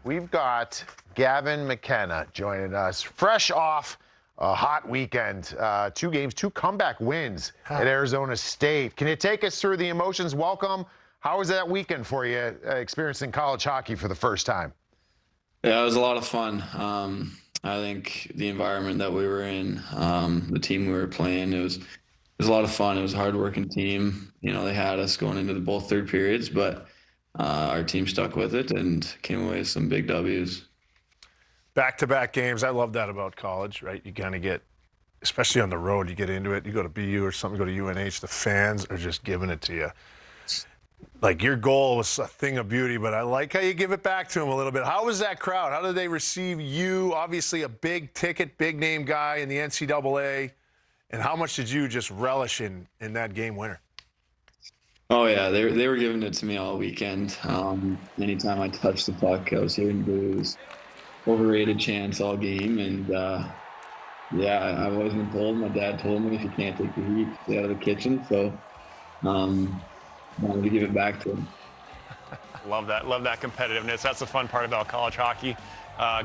We've got Gavin McKenna joining us, fresh off a hot weekend. 2 games, 2 comeback wins at Arizona State. Can you take us through the emotions? Welcome. How was that weekend for you, experiencing college hockey for the first time? Yeah, it was a lot of fun. I think the environment that we were in, the team we were playing, it was a lot of fun. It was a hard-working team. You know, they had us going into both third periods, but our team stuck with it and came away with some big W's. Back-to-back games. I love that about college, right? You kind of get, especially on the road, you get into it. You go to BU or something, go to UNH, the fans are just giving it to you. Like, your goal was a thing of beauty, but I like how you give it back to them a little bit. How was that crowd? How did they receive you? Obviously a big-ticket, big-name guy in the NCAA. And how much did you just relish in that game winner? Oh yeah, they were giving it to me all weekend. Anytime I touched the puck, I was hearing boos, overrated chants all game, and yeah, I've always been told. My dad told me if you can't take the heat, stay out of the kitchen. So, I wanted to give it back to him. Love that competitiveness. That's the fun part about college hockey,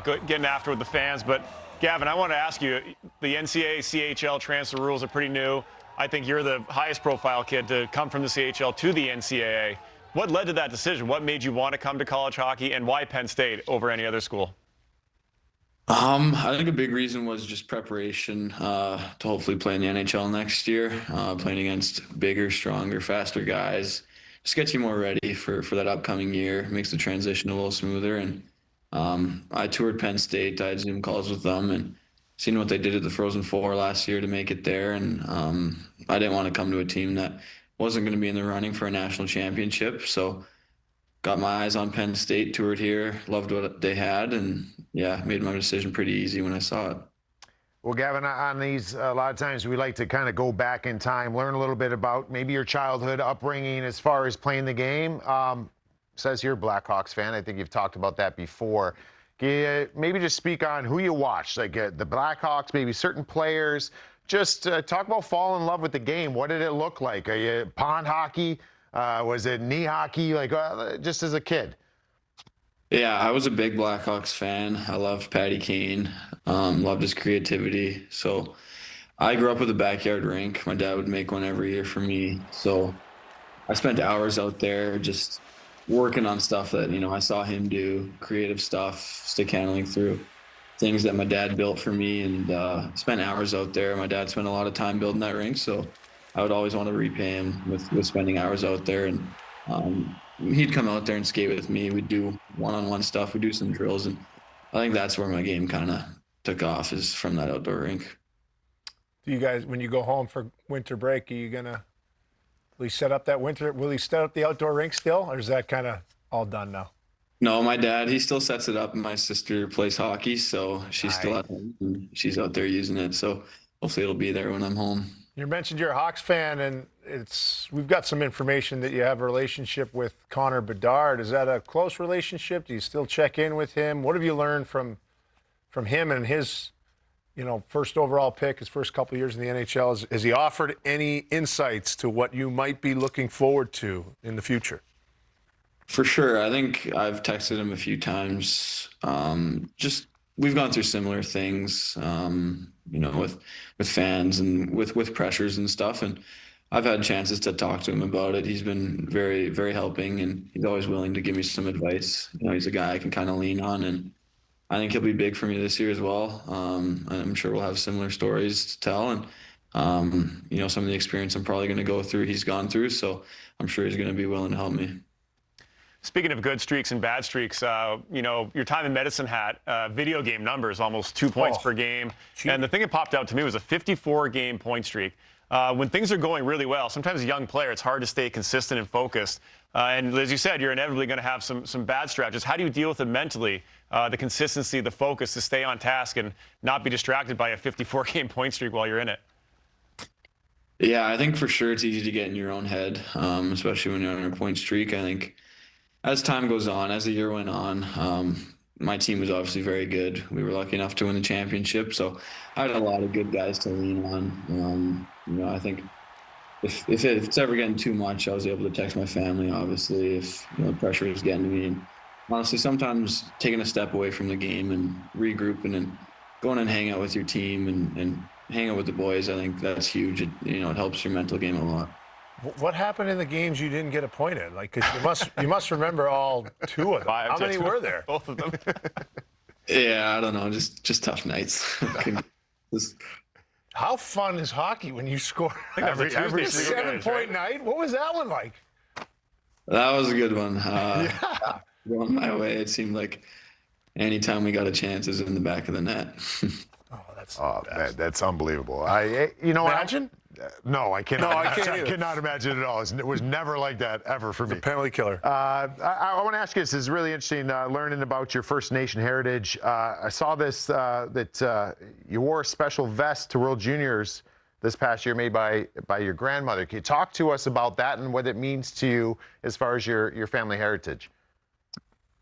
getting after with the fans. But Gavin, I want to ask you, the NCAA CHL transfer rules are pretty new. I think you're the highest profile kid to come from the CHL to the NCAA. What led to that decision? What made you want to come to college hockey, and why Penn State over any other school? I think a big reason was just preparation to hopefully play in the NHL next year. Playing against bigger, stronger, faster guys just gets you more ready for that upcoming year. Makes the transition a little smoother. And I toured Penn State. I had Zoom calls with them and seen what they did at the Frozen Four last year to make it there. And I didn't want to come to a team that wasn't going to be in the running for a national championship. So got my eyes on Penn State, toured here, loved what they had, and yeah, made my decision pretty easy when I saw it. Well, Gavin, on these, a lot of times we like to kind of go back in time, learn a little bit about maybe your childhood upbringing as far as playing the game. Says you're a Blackhawks fan. I think you've talked about that before. Can you maybe just speak on who you watched, like the Blackhawks, maybe certain players? Just talk about falling in love with the game. What did it look like? Are you pond hockey? Was it knee hockey, like just as a kid? Yeah, I was a big Blackhawks fan. I loved Patty Kane, loved his creativity. So I grew up with a backyard rink. My dad would make one every year for me. So I spent hours out there just working on stuff that, you know, I saw him do, creative stuff, stick handling through things that my dad built for me, and spent hours out there. My dad spent a lot of time building that rink, so I would always want to repay him with spending hours out there. And he'd come out there and skate with me. We'd do one-on-one stuff. We'd do some drills. And I think that's where my game kind of took off, is from that outdoor rink. Do you guys, when you go home for winter break, are you going to, will he set up the outdoor rink still? Or is that kind of all done now? No, my dad, he still sets it up. My sister plays hockey, so she's still at home, and she's out there using it. So hopefully it'll be there when I'm home. You mentioned you're a Hawks fan, and we've got some information that you have a relationship with Connor Bedard. Is that a close relationship? Do you still check in with him? What have you learned from him and his, first overall pick, his first couple of years in the NHL? Has he offered any insights to what you might be looking forward to in the future? For sure. I think I've texted him a few times. We've gone through similar things, with fans and with pressures and stuff. And I've had chances to talk to him about it. He's been very, very helping, and he's always willing to give me some advice. He's a guy I can kind of lean on, and I think he'll be big for me this year as well. I'm sure we'll have similar stories to tell, and some of the experience I'm probably going to go through, he's gone through. So I'm sure he's going to be willing to help me. Speaking of good streaks and bad streaks, your time in Medicine Hat, video game numbers, almost 2 points per game. And the thing that popped out to me was a 54-game point streak. When things are going really well, sometimes as a young player, it's hard to stay consistent and focused. And as you said, you're inevitably going to have some bad stretches. How do you deal with it mentally, the consistency, the focus to stay on task and not be distracted by a 54-game point streak while you're in it? Yeah, I think for sure it's easy to get in your own head, especially when you're on a point streak. I think as time goes on, as the year went on, my team was obviously very good. We were lucky enough to win the championship, so I had a lot of good guys to lean on. I think if it's ever getting too much, I was able to text my family, obviously, if the pressure was getting to me. And honestly, sometimes taking a step away from the game and regrouping and going and hang out with your team and hang out with the boys, I think that's huge. It helps your mental game a lot. What happened in the games you didn't get a point in? Like, 'cause you must remember all 2 of them. How many were there? Both of them. Yeah, I don't know, just tough nights. How fun is hockey when you score that was a every Tuesday, 7-point night? What was that one like? That was a good one. Yeah. Going my way, it seemed like anytime we got a chance, it was in the back of the net. Oh, that's That's unbelievable. Imagine? No, I cannot. No, I can't I either. cannot imagine it at all. It was never like that ever for me. penalty killer. I want to ask you this. This is really interesting learning about your First Nation heritage. I saw this that you wore a special vest to World Juniors this past year made by your grandmother. Can you talk to us about that and what it means to you as far as your family heritage?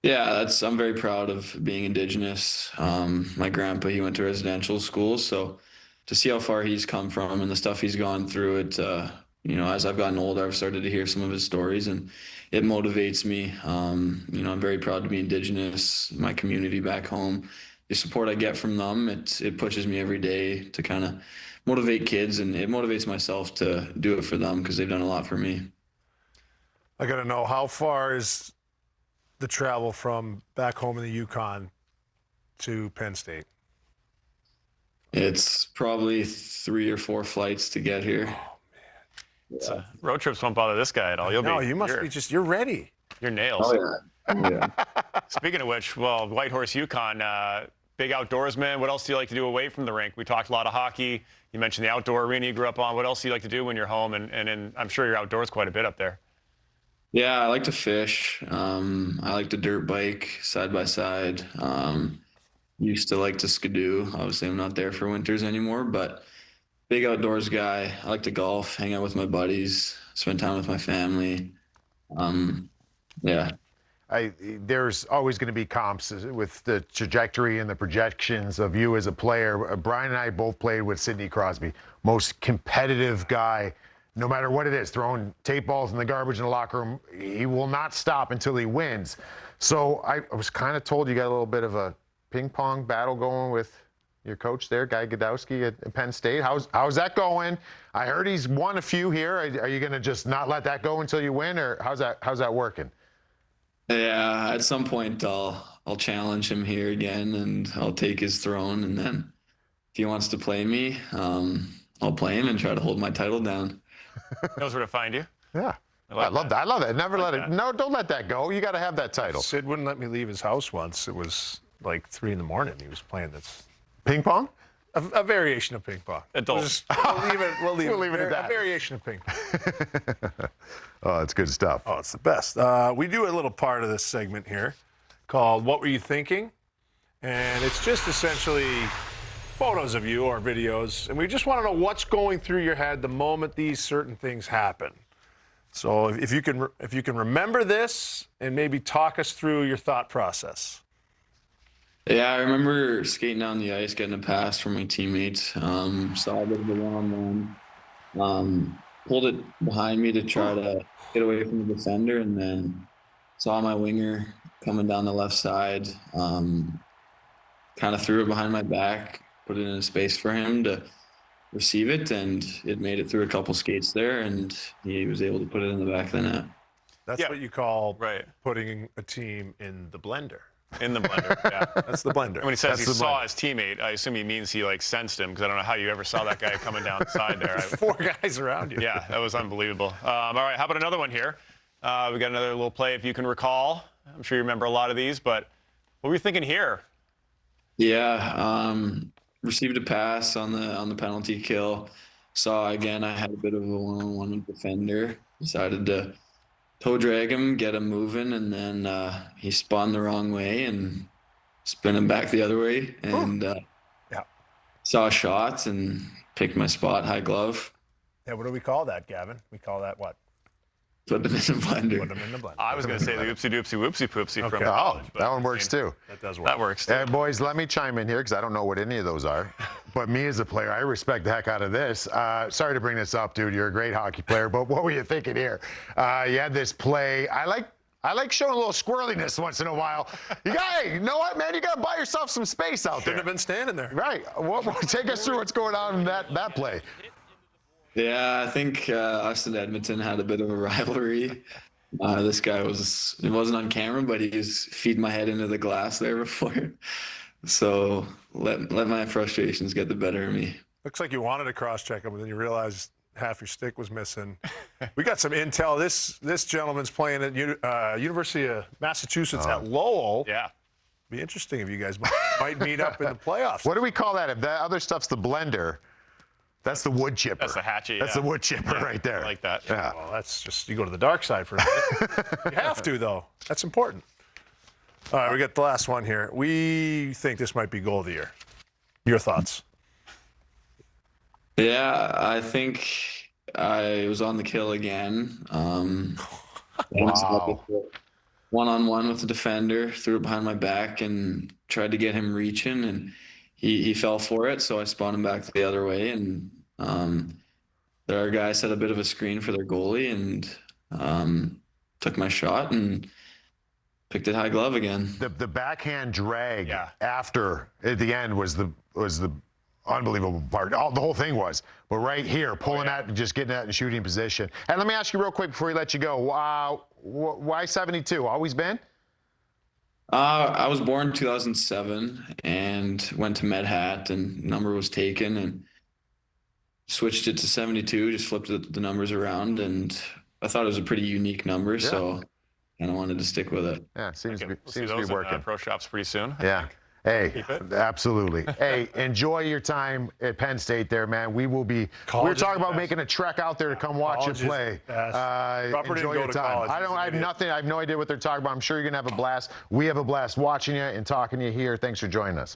Yeah, I'm very proud of being Indigenous. My grandpa, he went to residential school, so to see how far he's come from and the stuff he's gone through, as I've gotten older, I've started to hear some of his stories, and it motivates me. I'm very proud to be Indigenous, my community back home. The support I get from them, it pushes me every day to kind of motivate kids, and it motivates myself to do it for them because they've done a lot for me. I got to know, how far is the travel from back home in the Yukon to Penn State? It's probably 3 or 4 flights to get here. Road trips won't bother this guy at all. You must be you're ready. You're nails. Oh, yeah. Speaking of which, well, Whitehorse Yukon, big outdoorsman. What else do you like to do away from the rink? We talked a lot of hockey. You mentioned the outdoor arena you grew up on. What else do you like to do when you're home? And I'm sure you're outdoors quite a bit up there. Yeah, I like to fish. I like to dirt bike side by side. Used to like to skidoo. Obviously, I'm not there for winters anymore, but big outdoors guy. I like to golf, hang out with my buddies, spend time with my family. Yeah. There's always going to be comps with the trajectory and the projections of you as a player. Brian and I both played with Sidney Crosby, most competitive guy. No matter what it is, throwing tape balls in the garbage in the locker room, he will not stop until he wins. So I was kind of told you got a little bit of a ping pong battle going with your coach there, Guy Godowski at Penn State. How's that going? I heard he's won a few here. Are you going to just not let that go until you win, or how's that working? Yeah, at some point I'll challenge him here again, and I'll take his throne, and then if he wants to play me, I'll play him and try to hold my title down. Knows where to find you. Yeah. I love that. I love that. Never let it. No, don't let that go. You got to have that title. Sid wouldn't let me leave his house once. It was like 3 a.m. He was playing this. Ping pong? A variation of ping pong. Adults. We'll leave it at that. A variation of ping pong. Oh, it's good stuff. Oh, it's the best. We do a little part of this segment here called What Were You Thinking? And it's just essentially photos of you or videos, and we just want to know what's going through your head the moment these certain things happen. So if you can remember this and maybe talk us through your thought process. Yeah, I remember skating down the ice, getting a pass from my teammates. Saw a bit of a one-on-one. Pulled it behind me to try to get away from the defender, and then saw my winger coming down the left side. Kind of threw it behind my back, put it in a space for him to receive it, and it made it through a couple skates there, and he was able to put it in the back of the net. That's what you call Right. putting a team in the blender. In the blender, yeah. That's the blender. When he says That's he the saw blender. his teammate, I assume he means he sensed him, because I don't know how you ever saw that guy coming down the side there. 4 guys around you. Yeah, that was unbelievable. All right, how about another one here? We got another little play if you can recall. I'm sure you remember a lot of these, but what were you thinking here? Yeah, received a pass on the penalty kill. Saw again I had a bit of a one-on-one with the defender. Decided to toe drag him, get him moving, and then he spun the wrong way and spin him back the other way. And saw shots and picked my spot, high glove. Yeah, what do we call that, Gavin? We call that what? Put them in the blender. Put them in the blender. I was going to say the oopsie doopsie whoopsie poopsie from Oh, college. but that one works too. That does work. That works too. Boys, let me chime in here because I don't know what any of those are. But me as a player, I respect the heck out of this. Sorry to bring this up, dude. You're a great hockey player, but what were you thinking here? You had this play. I like I like showing a little squirreliness once in a while. Hey, you know what, man? You got to buy yourself some space out Shouldn't have there. been standing there. Right. Take us through what's going on in that play. Yeah, I think us and Edmonton had a bit of a rivalry. This guy it wasn't on camera, but he was feeding my head into the glass there before. So let my frustrations get the better of me. Looks like you wanted to cross-check him, but then you realized half your stick was missing. We got some intel. This gentleman's playing at University of Massachusetts at Lowell. Yeah. Be interesting if you guys might meet up in the playoffs. What do we call that? If that other stuff's the blender, that's the wood chipper. That's the hatchet. That's yeah. the wood chipper Yeah, right there. I like that. Yeah. Well, that's just, you go to the dark side for a minute. You have to, though. That's important. All right, we got the last one here. We think this might be goal of the year. Your thoughts? Yeah, I think I was on the kill again. Wow. One-on-one with the defender, threw it behind my back and tried to get him reaching, and he fell for it, so I spun him back the other way, and their guy set a bit of a screen for their goalie and took my shot and picked it high glove again. The backhand drag Yeah. after at the end was the unbelievable part. The whole thing was. But right here, pulling that and just getting that in shooting position. And let me ask you real quick before we let you go. Why 72? Always been? I was born in 2007 and went to Medhat, and number was taken and switched it to 72, just flipped the numbers around, and I thought it was a pretty unique number, so kind of wanted to stick with it. Yeah, seems Okay, to we'll see be those in, working. pro shops pretty soon. Yeah. Hey, Keep it. absolutely. Hey, enjoy your time at Penn State there, man. We will be. We were College is talking the about best. making a trek out there to come watch you College is play. the best. Robert didn't Enjoy go your to time. college. I He's an have idiot. nothing. I have no idea what they're talking about. I'm sure you're gonna have a blast. We have a blast watching you and talking to you here. Thanks for joining us.